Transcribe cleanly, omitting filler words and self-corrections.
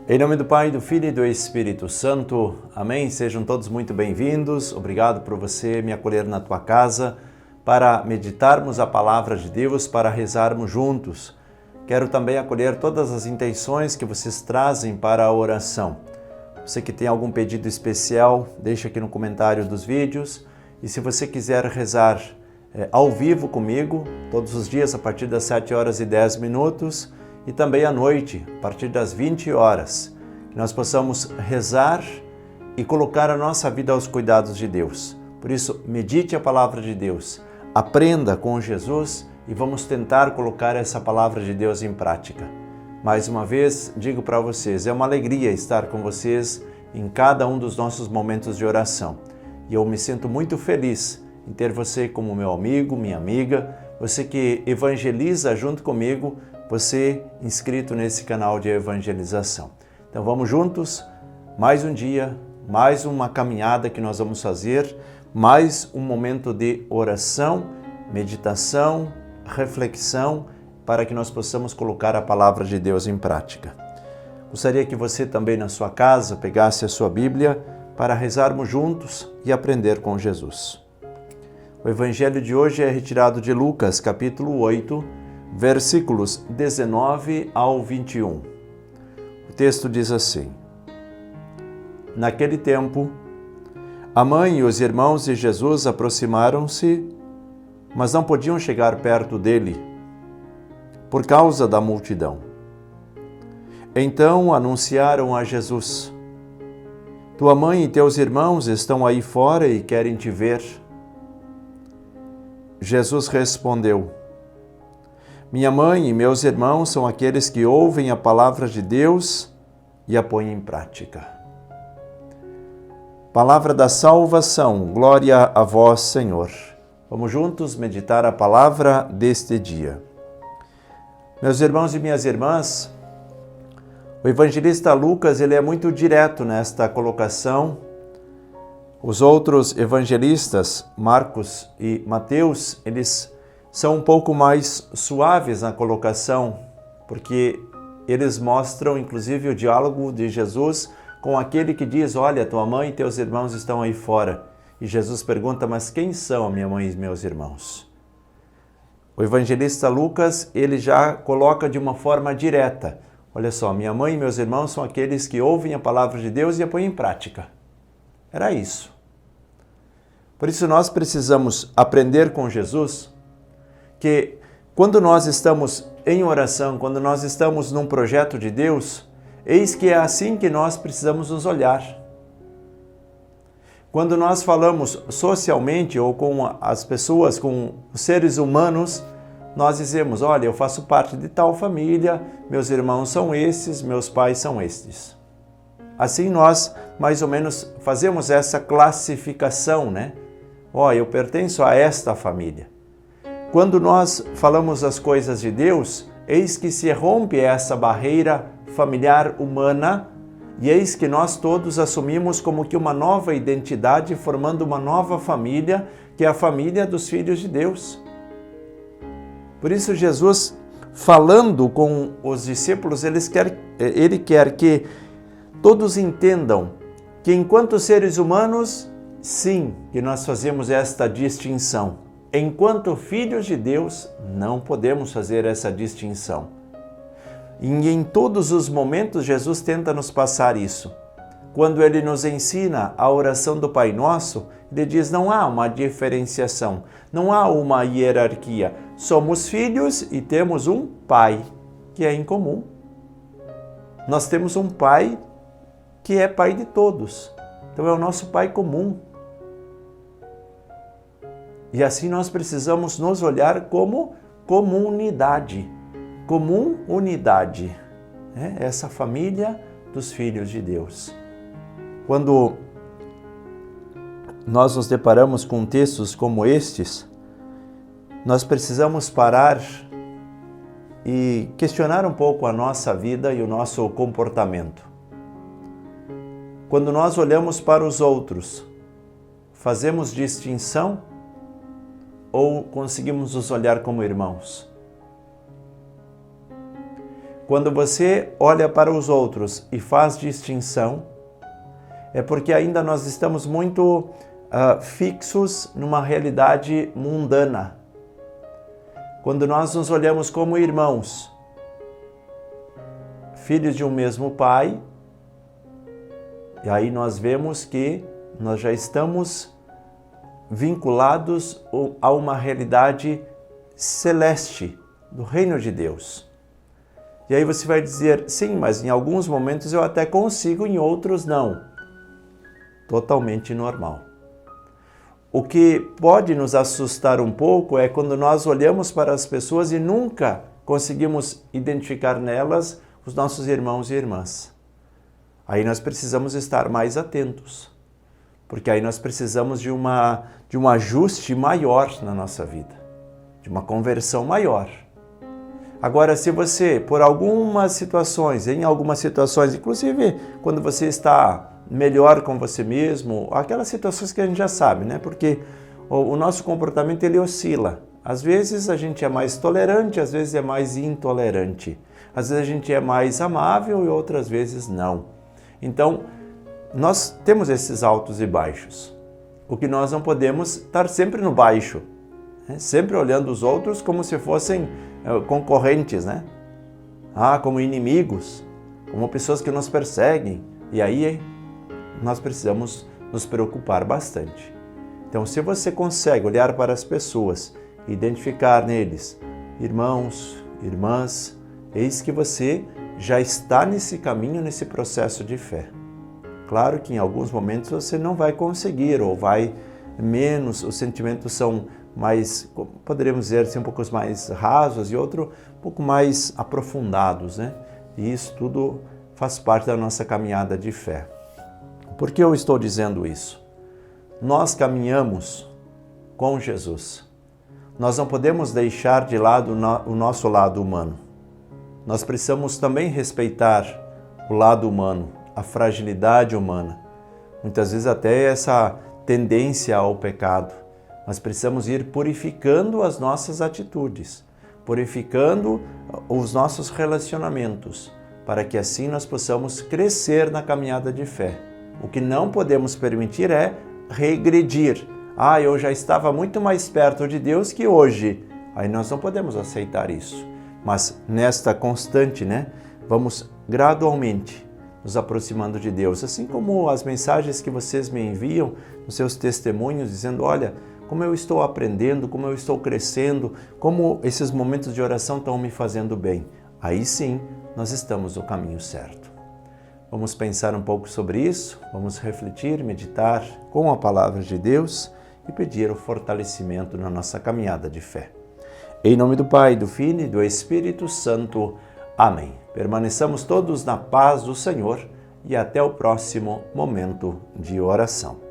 Em nome do Pai, do Filho e do Espírito Santo. Amém. Sejam todos muito bem-vindos. Obrigado por você me acolher na tua casa para meditarmos a palavra de Deus, para rezarmos juntos. Quero também acolher todas as intenções que vocês trazem para a oração. Você que tem algum pedido especial, deixa aqui no comentário dos vídeos. E se você quiser rezar ao vivo comigo, todos os dias a partir das 7h10, e também à noite, a partir das 20 horas, que nós possamos rezar e colocar a nossa vida aos cuidados de Deus. Por isso, medite a palavra de Deus, aprenda com Jesus e vamos tentar colocar essa palavra de Deus em prática. Mais uma vez, digo para vocês, é uma alegria estar com vocês em cada um dos nossos momentos de oração. E eu me sinto muito feliz em ter você como meu amigo, minha amiga, você que evangeliza junto comigo, você inscrito nesse canal de evangelização. Então vamos juntos, mais um dia, mais uma caminhada que nós vamos fazer, mais um momento de oração, meditação, reflexão, para que nós possamos colocar a palavra de Deus em prática. Gostaria que você também na sua casa pegasse a sua Bíblia para rezarmos juntos e aprender com Jesus. O evangelho de hoje é retirado de Lucas, capítulo 8, versículos 19 ao 21. O texto diz assim: Naquele tempo, a mãe e os irmãos de Jesus aproximaram-se, mas não podiam chegar perto dele, por causa da multidão. Então anunciaram a Jesus: Tua mãe e teus irmãos estão aí fora e querem te ver. Jesus respondeu: Minha mãe e meus irmãos são aqueles que ouvem a palavra de Deus e a põem em prática. Palavra da salvação, glória a vós, Senhor. Vamos juntos meditar a palavra deste dia. Meus irmãos e minhas irmãs, o evangelista Lucas ele é muito direto nesta colocação. Os outros evangelistas, Marcos e Mateus, eles são um pouco mais suaves na colocação, porque eles mostram inclusive o diálogo de Jesus com aquele que diz: olha, tua mãe e teus irmãos estão aí fora. E Jesus pergunta: mas quem são a minha mãe e meus irmãos? O evangelista Lucas, ele já coloca de uma forma direta: olha só, minha mãe e meus irmãos são aqueles que ouvem a palavra de Deus e a põem em prática. Era isso. Por isso nós precisamos aprender com Jesus que quando nós estamos em oração, quando nós estamos num projeto de Deus, eis que é assim que nós precisamos nos olhar. Quando nós falamos socialmente ou com as pessoas, com os seres humanos, nós dizemos: olha, eu faço parte de tal família, meus irmãos são estes, meus pais são estes. Assim nós, mais ou menos, fazemos essa classificação, né? Olha, eu pertenço a esta família. Quando nós falamos as coisas de Deus, eis que se rompe essa barreira familiar humana e eis que nós todos assumimos como que uma nova identidade, formando uma nova família, que é a família dos filhos de Deus. Por isso Jesus, falando com os discípulos, ele quer que todos entendam que enquanto seres humanos, sim, que nós fazemos esta distinção. Enquanto filhos de Deus, não podemos fazer essa distinção. E em todos os momentos, Jesus tenta nos passar isso. Quando ele nos ensina a oração do Pai Nosso, ele diz: não há uma diferenciação, não há uma hierarquia. Somos filhos e temos um Pai que é em comum. Nós temos um Pai que é Pai de todos. Então é o nosso Pai comum. E assim nós precisamos nos olhar como comunidade. Comum unidade. Essa família dos filhos de Deus. Quando nós nos deparamos com textos como estes, nós precisamos parar e questionar um pouco a nossa vida e o nosso comportamento. Quando nós olhamos para os outros, fazemos distinção ou conseguimos nos olhar como irmãos? Quando você olha para os outros e faz distinção, é porque ainda nós estamos muito fixos numa realidade mundana. Quando nós nos olhamos como irmãos, filhos de um mesmo pai, e aí nós vemos que nós já estamos vinculados a uma realidade celeste do reino de Deus. E aí você vai dizer, sim, mas em alguns momentos eu até consigo, em outros não. Totalmente normal. O que pode nos assustar um pouco é quando nós olhamos para as pessoas e nunca conseguimos identificar nelas os nossos irmãos e irmãs. Aí nós precisamos estar mais atentos, porque aí nós precisamos de um ajuste maior na nossa vida, de uma conversão maior. Agora, se você, por algumas situações, inclusive quando você está melhor com você mesmo, aquelas situações que a gente já sabe, né? Porque o nosso comportamento ele oscila. Às vezes a gente é mais tolerante, às vezes é mais intolerante. Às vezes a gente é mais amável e outras vezes não. Então, nós temos esses altos e baixos. O que nós não podemos estar sempre no baixo, né? Sempre olhando os outros como se fossem concorrentes, né? Como inimigos, como pessoas que nos perseguem. E aí nós precisamos nos preocupar bastante. Então, se você consegue olhar para as pessoas e identificar neles irmãos, irmãs, eis que você já está nesse caminho, nesse processo de fé. Claro que em alguns momentos você não vai conseguir, ou vai menos, os sentimentos são mais, poderíamos dizer assim, um pouco mais rasos e outro um pouco mais aprofundados, né? E isso tudo faz parte da nossa caminhada de fé. Por que eu estou dizendo isso? Nós caminhamos com Jesus. Nós não podemos deixar de lado o nosso lado humano. Nós precisamos também respeitar o lado humano, a fragilidade humana. Muitas vezes até essa tendência ao pecado. Nós precisamos ir purificando as nossas atitudes, purificando os nossos relacionamentos, para que assim nós possamos crescer na caminhada de fé. O que não podemos permitir é regredir. Eu já estava muito mais perto de Deus que hoje. Aí nós não podemos aceitar isso. Mas nesta constante, né, vamos gradualmente nos aproximando de Deus. Assim como as mensagens que vocês me enviam, os seus testemunhos, dizendo, olha, como eu estou aprendendo, como eu estou crescendo, como esses momentos de oração estão me fazendo bem. Aí sim, nós estamos no caminho certo. Vamos pensar um pouco sobre isso, vamos refletir, meditar com a palavra de Deus e pedir o fortalecimento na nossa caminhada de fé. Em nome do Pai, do Filho e do Espírito Santo. Amém. Permaneçamos todos na paz do Senhor e até o próximo momento de oração.